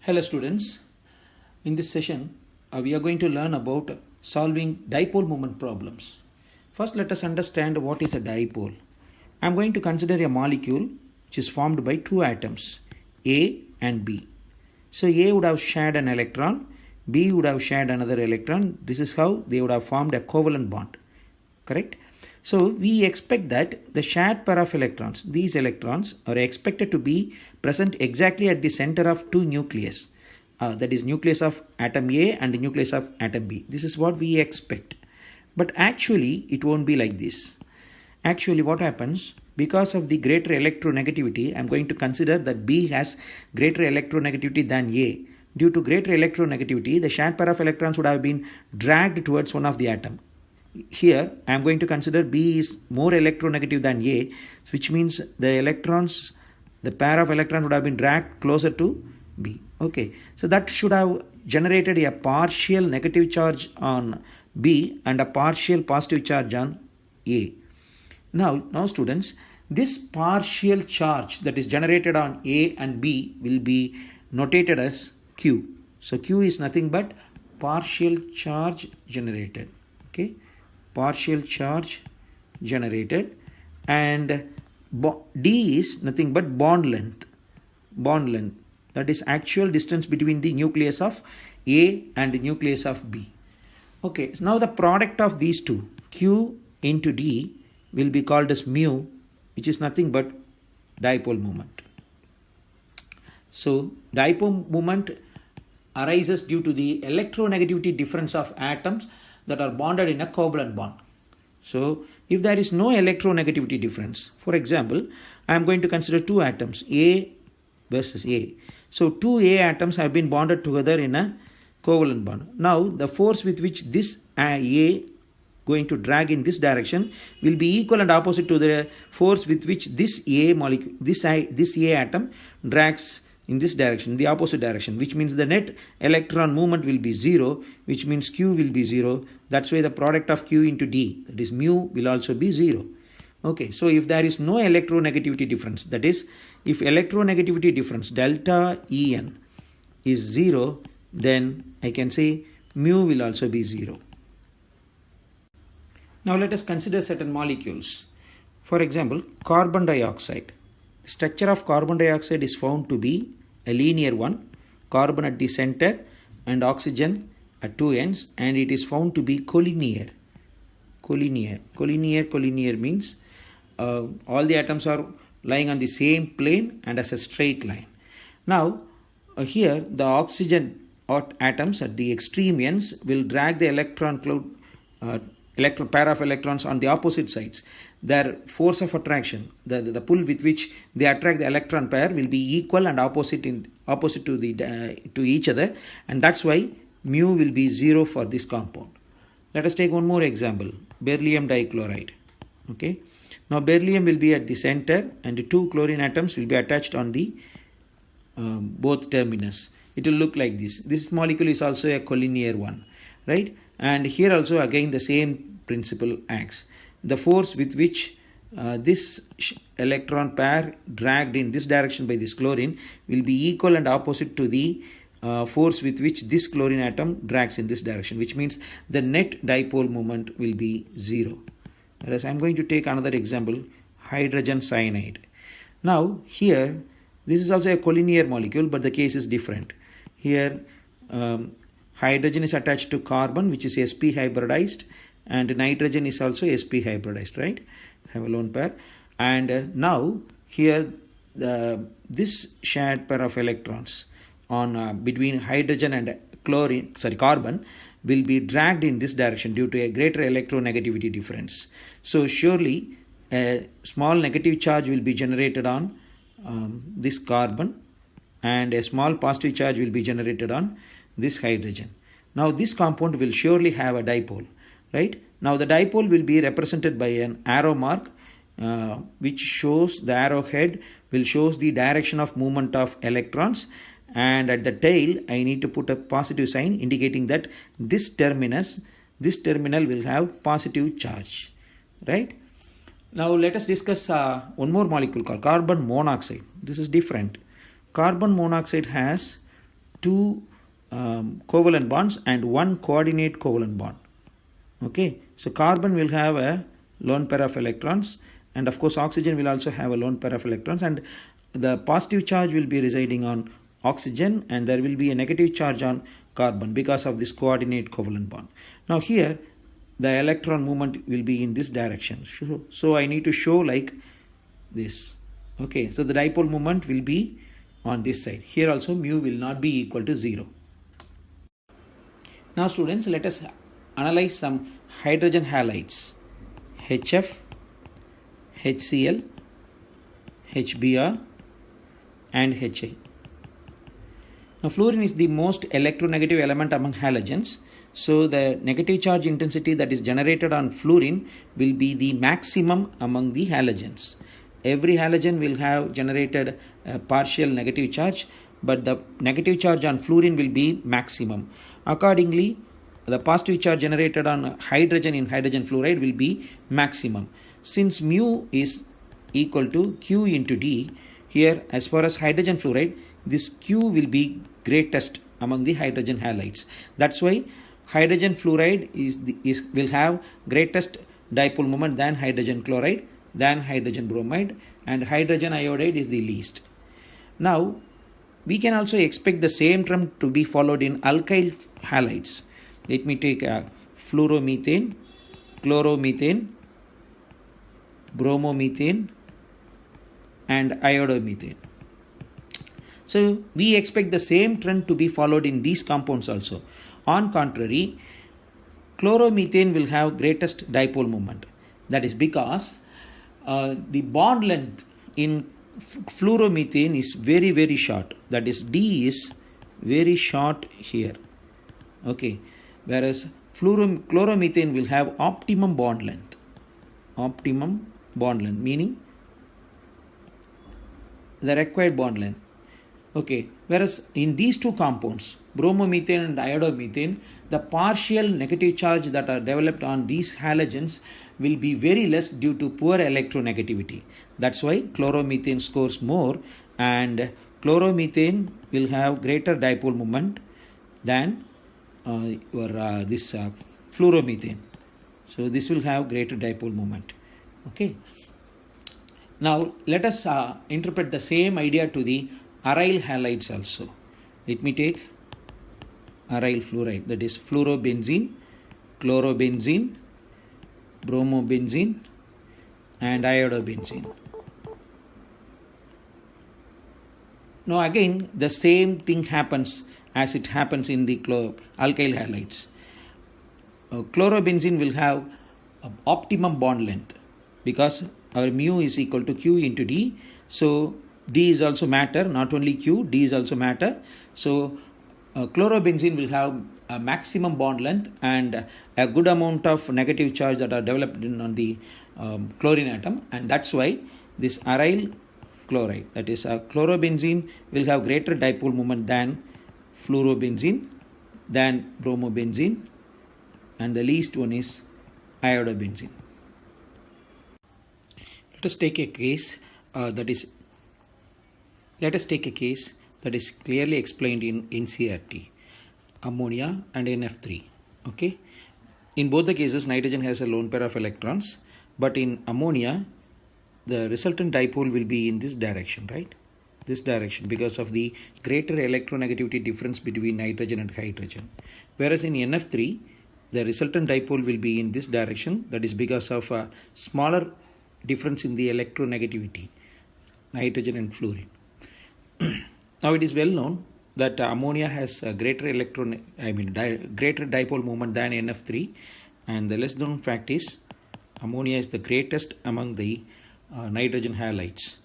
Hello students, in this session we are going to learn about solving dipole moment problems. First let us understand what is a dipole. I am going to consider a molecule which is formed by two atoms A and B. So A would have shared an electron, B would have shared another electron. This is how they would have formed a covalent bond, correct? So we expect that the shared pair of electrons, these electrons are expected to be present exactly at the center of two nucleus. That is nucleus of atom A and the nucleus of atom B. This is what we expect. But actually it won't be like this. Actually what happens, because of the greater electronegativity, I am going to consider that B has greater electronegativity than A. Due to greater electronegativity, the shared pair of electrons would have been dragged towards one of the atom. Here I am going to consider B is more electronegative than A, which means the pair of electrons would have been dragged closer to B. Okay, so that should have generated a partial negative charge on B and a partial positive charge on A. Now students, this partial charge that is generated on A and B will be notated as Q. So Q is nothing but partial charge generated. Okay, partial charge generated, and D is nothing but bond length. That is actual distance between the nucleus of A and the nucleus of B. Okay, so now the product of these two, Q into D, will be called as mu, which is nothing but dipole moment. So dipole moment arises due to the electronegativity difference of atoms that are bonded in a covalent bond. So if there is no electronegativity difference, for example, I am going to consider two atoms A versus A. So two A atoms have been bonded together in a covalent bond. Now the force with which this A going to drag in this direction will be equal and opposite to the force with which this A molecule, this A atom drags in this direction, the opposite direction, which means the net electron movement will be 0, which means Q will be 0. That's why the product of Q into D, that is mu, will also be 0. Okay, so if there is no electronegativity difference, that is, if electronegativity difference delta En is 0, then I can say mu will also be 0. Now let us consider certain molecules. For example, carbon dioxide. The structure of carbon dioxide is found to be a linear one, carbon at the center and oxygen at two ends, and it is found to be collinear. Collinear means all the atoms are lying on the same plane and as a straight line. Now here the oxygen atoms at the extreme ends will drag the electron pair of electrons on the opposite sides. Their force of attraction, the pull with which they attract the electron pair, will be equal and opposite to each other, and that's why mu will be 0 for this compound. Let us take one more example, beryllium dichloride. Okay, now beryllium will be at the center and the two chlorine atoms will be attached on the both terminus. It will look like this. This molecule is also a collinear one, right? And here also again the same principle acts. The force with which this electron pair dragged in this direction by this chlorine will be equal and opposite to the force with which this chlorine atom drags in this direction, which means the net dipole moment will be 0. Whereas I am going to take another example, hydrogen cyanide. Now here this is also a collinear molecule, but the case is different. Here hydrogen is attached to carbon, which is sp hybridized, and nitrogen is also sp hybridized, right? Have a lone pair. And now here this shared pair of electrons on between hydrogen and carbon will be dragged in this direction due to a greater electronegativity difference. So surely a small negative charge will be generated on this carbon, and a small positive charge will be generated on this hydrogen. Now this compound will surely have a dipole, right? Now the dipole will be represented by an arrow mark which shows, the arrowhead will shows the direction of movement of electrons, and at the tail I need to put a positive sign indicating that this terminal will have positive charge, right? Now let us discuss one more molecule called carbon monoxide. This is different. Carbon monoxide has two covalent bonds and one coordinate covalent bond. Okay, so carbon will have a lone pair of electrons, and of course oxygen will also have a lone pair of electrons, and the positive charge will be residing on oxygen and there will be a negative charge on carbon because of this coordinate covalent bond. Now here the electron movement will be in this direction, so I need to show like this. Okay, so the dipole moment will be on this side. Here also mu will not be equal to 0. Now students, let us analyze some hydrogen halides: HF, HCl, HBr and HI. Now fluorine is the most electronegative element among halogens. So the negative charge intensity that is generated on fluorine will be the maximum among the halogens. Every halogen will have generated a partial negative charge, but the negative charge on fluorine will be maximum. Accordingly, the positive charge generated on hydrogen in hydrogen fluoride will be maximum. Since mu is equal to Q into D, here as far as hydrogen fluoride, this Q will be greatest among the hydrogen halides. That's why hydrogen fluoride will have greatest dipole moment than hydrogen chloride, than hydrogen bromide, and hydrogen iodide is the least. Now we can also expect the same trend to be followed in alkyl halides. Let me take fluoromethane, chloromethane, bromomethane and iodomethane. So we expect the same trend to be followed in these compounds also. On contrary, chloromethane will have greatest dipole moment. That is because the bond length in fluoromethane is very, very short. That is, D is very short here. Okay, whereas chloromethane will have optimum bond length. Optimum bond length meaning the required bond length. Okay, whereas in these two compounds, bromomethane and iodomethane, the partial negative charge that are developed on these halogens will be very less due to poor electronegativity. That's why chloromethane scores more, and chloromethane will have greater dipole moment than this fluoromethane. So this will have greater dipole moment. Okay. Now let us interpret the same idea to the aryl halides also. Let me take aryl fluoride, that is fluorobenzene, chlorobenzene, bromobenzene and iodobenzene. Now again the same thing happens as it happens in the alkyl halides. Chlorobenzene will have optimum bond length because our mu is equal to Q into D. So D is also matter, not only Q, D is also matter. So chlorobenzene will have a maximum bond length and a good amount of negative charge that are developed on the chlorine atom, and that's why this aryl chloride, that is chlorobenzene, will have greater dipole moment than fluorobenzene, than bromobenzene, and the least one is iodobenzene. Let us take a case that is clearly explained in NCERT: ammonia and NF3. Okay, in both the cases nitrogen has a lone pair of electrons, but in ammonia the resultant dipole will be in this direction, right? This direction, because of the greater electronegativity difference between nitrogen and hydrogen. Whereas in NF3 the resultant dipole will be in this direction, that is because of a smaller difference in the electronegativity, nitrogen and fluorine. Now it is well known that ammonia has a greater greater dipole moment than NF3, and the less known fact is ammonia is the greatest among the nitrogen halides.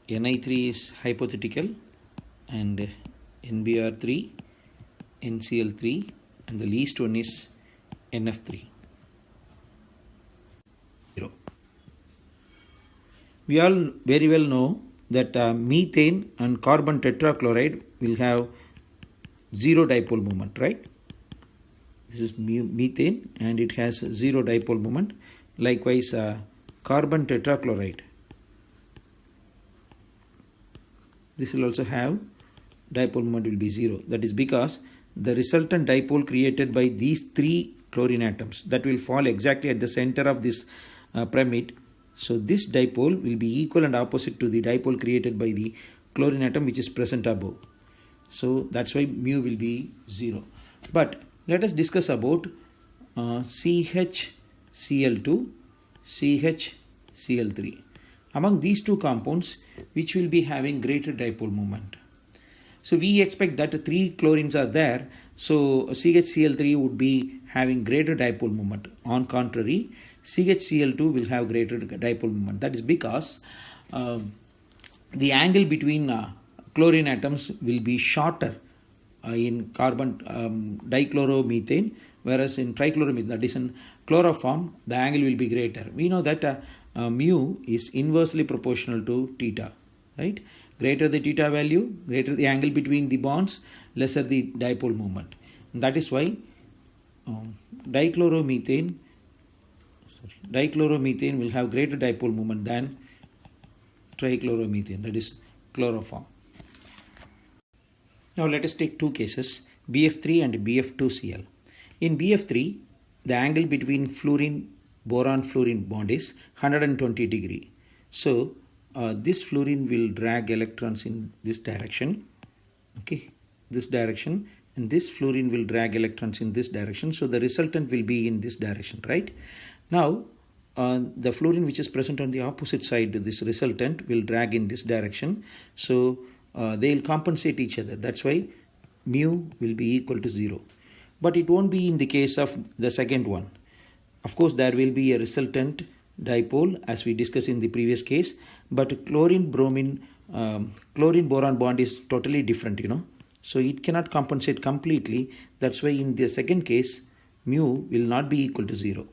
Ni3 is hypothetical, and NBr3, NCl3, and the least one is NF3. We all very well know that methane and carbon tetrachloride will have zero dipole moment, right? This is methane and it has zero dipole moment. Likewise, carbon tetrachloride, this will also have dipole moment will be 0. That is because the resultant dipole created by these 3 chlorine atoms that will fall exactly at the center of this pyramid. So this dipole will be equal and opposite to the dipole created by the chlorine atom which is present above. So that's why mu will be 0. But let us discuss about CHCl2, CHCl3. Among these two compounds, which will be having greater dipole moment? So we expect that 3 chlorines are there, so CHCl3 would be having greater dipole moment. On contrary, CHCl2 will have greater dipole moment. That is because the angle between chlorine atoms will be shorter in carbon dichloromethane, whereas in trichloromethane, that is in chloroform, the angle will be greater. We know that mu is inversely proportional to theta, right? Greater the theta value, greater the angle between the bonds, lesser the dipole moment. And that is why dichloromethane will have greater dipole moment than trichloromethane, that is chloroform. Now let us take two cases, BF3 and BF2Cl. In BF3, the angle between boron-fluorine bond is 120 degree. So this fluorine will drag electrons in this direction, okay, this direction, and this fluorine will drag electrons in this direction. So the resultant will be in this direction, right? Now the fluorine which is present on the opposite side to this resultant will drag in this direction. So they will compensate each other. That's why mu will be equal to 0. But it won't be in the case of the second one. Of course, there will be a resultant dipole as we discussed in the previous case, but chlorine-boron bond is totally different, So it cannot compensate completely. That's why in the second case, mu will not be equal to 0.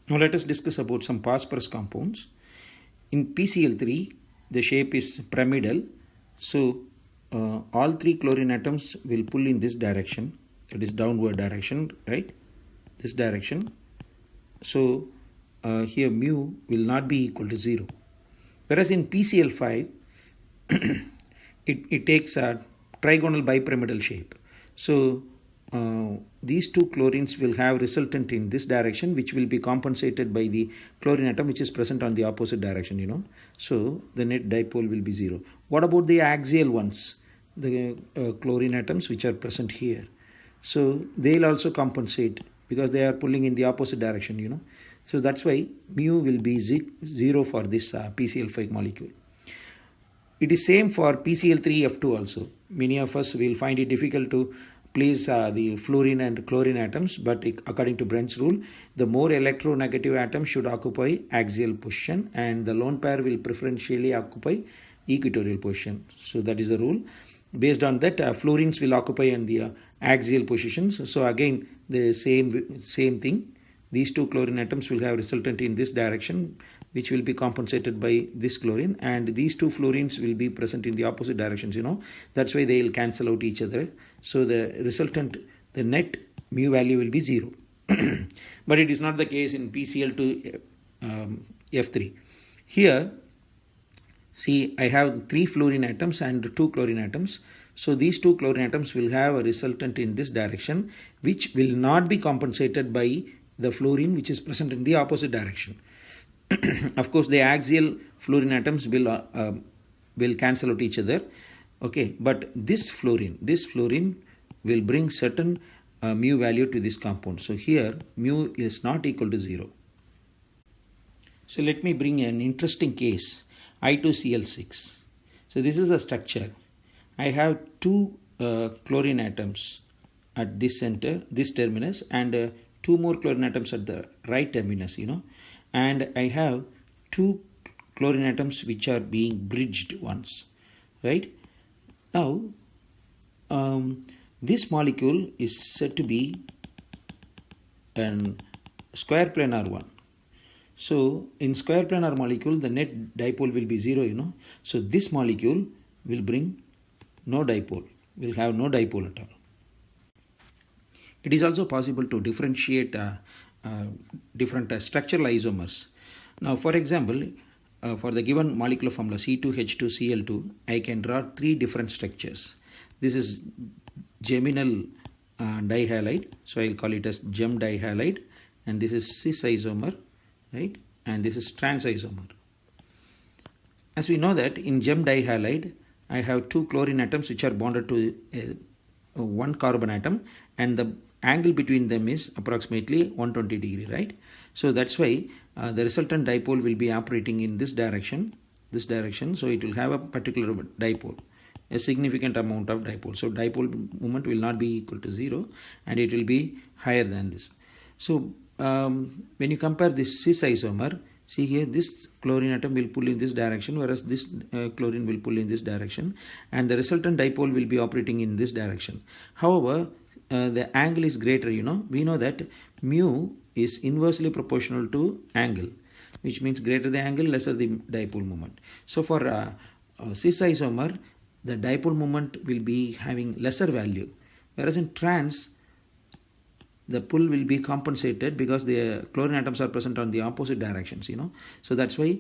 Now let us discuss about some phosphorus compounds. In PCl3, the shape is pyramidal. So all 3 chlorine atoms will pull in this direction. It is downward direction, right? This direction. So here mu will not be equal to 0. Whereas in PCl5, it takes a trigonal bipyramidal shape. So these 2 chlorines will have resultant in this direction, which will be compensated by the chlorine atom which is present on the opposite direction, So the net dipole will be 0. What about the axial ones? The chlorine atoms which are present here. So they'll also compensate because they are pulling in the opposite direction, So that's why mu will be 0 for this PCl5 molecule. It is same for PCl3F2 also. Many of us will find it difficult to place the fluorine and chlorine atoms, but according to Brent's rule, the more electronegative atom should occupy axial position and the lone pair will preferentially occupy equatorial position. So that is the rule. Based on that, fluorines will occupy in the axial positions. So again, the same thing. These 2 chlorine atoms will have resultant in this direction, which will be compensated by this chlorine, and these 2 fluorines will be present in the opposite directions, That's why they will cancel out each other. So the resultant, the net mu value will be 0. But it is not the case in PCl2 F3. Here, see, I have 3 fluorine atoms and 2 chlorine atoms. So these 2 chlorine atoms will have a resultant in this direction, which will not be compensated by the fluorine which is present in the opposite direction. Of course, the axial fluorine atoms will cancel out each other. Okay, but this fluorine will bring certain mu value to this compound. So here mu is not equal to 0. So let me bring an interesting case, I2Cl6. So this is the structure. I have 2 chlorine atoms at this center, this terminus, and 2 more chlorine atoms at the right terminus, And I have 2 chlorine atoms which are being bridged ones, right? Now, this molecule is said to be an square planar one. So in square planar molecule, the net dipole will be 0, So this molecule will bring no dipole, will have no dipole at all. It is also possible to differentiate different structural isomers. Now, for example, for the given molecular formula C2H2Cl2, I can draw three different structures. This is geminal dihalide, so I'll call it as gem dihalide, and this is cis isomer, right? And this is trans isomer. As we know that in gem dihalide, I have two chlorine atoms which are bonded to one carbon atom, and the angle between them is approximately 120 degree, right? So that's why the resultant dipole will be operating in this direction, so it will have a particular dipole, a significant amount of dipole. So dipole moment will not be equal to 0, and it will be higher than this. So when you compare this cis isomer, see here, this chlorine atom will pull in this direction, whereas this chlorine will pull in this direction, and the resultant dipole will be operating in this direction. However, the angle is greater, we know that mu is inversely proportional to angle, which means greater the angle, lesser the dipole moment. So for cis isomer, the dipole moment will be having lesser value, whereas in trans, the pull will be compensated because the chlorine atoms are present on the opposite directions, So that's why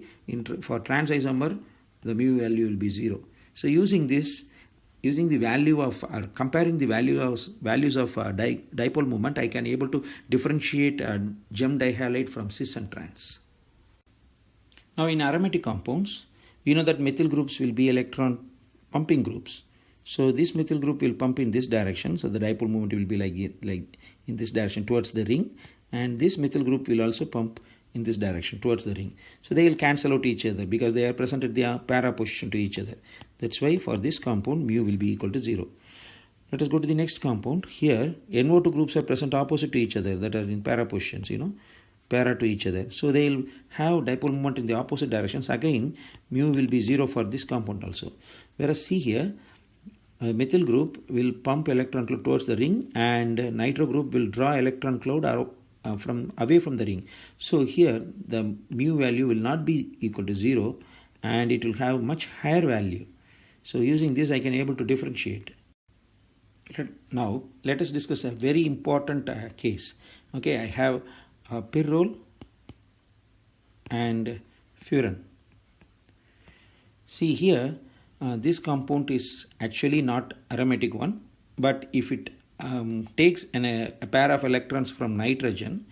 for trans isomer, the mu value will be 0. So using the value of, or comparing the values of dipole moment, I can able to differentiate gem dihalide from cis and trans. Now in aromatic compounds, we know that methyl groups will be electron pumping groups. So this methyl group will pump in this direction, so the dipole moment will be like in this direction towards the ring, and this methyl group will also pump in this direction towards the ring. So they will cancel out each other because they are present at the para position to each other. That's why for this compound mu will be equal to 0. Let us go to the next compound. Here NO2 groups are present opposite to each other, that are in para positions, para to each other. So they will have dipole moment in the opposite directions. Again, mu will be 0 for this compound also. Whereas see here, methyl group will pump electron cloud towards the ring, and nitro group will draw electron cloud away from the ring. So here the mu value will not be equal to 0, and it will have much higher value. So using this, I can able to differentiate. Now let us discuss a very important case. Okay, I have pyrrole and furan. See here, this compound is actually not aromatic one, but if it takes a pair of electrons from nitrogen,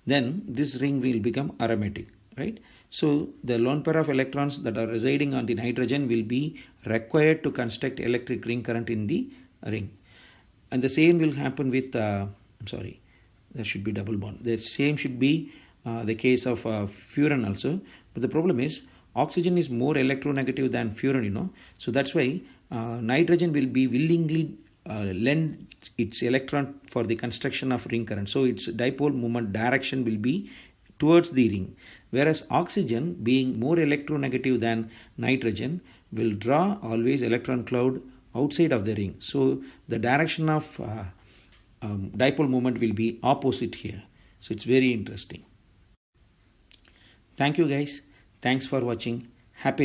then this ring will become aromatic, right? So the lone pair of electrons that are residing on the nitrogen will be required to construct electric ring current in the ring. And the same will happen with, there should be double bond. The same should be the case of furan also. But the problem is, oxygen is more electronegative than furan, So that's why nitrogen will be willingly lend its electron for the construction of ring current. So its dipole moment direction will be towards the ring. Whereas oxygen, being more electronegative than nitrogen, will draw always electron cloud outside of the ring. So the direction of dipole moment will be opposite here. So it's very interesting. Thank you guys. Thanks for watching. Happy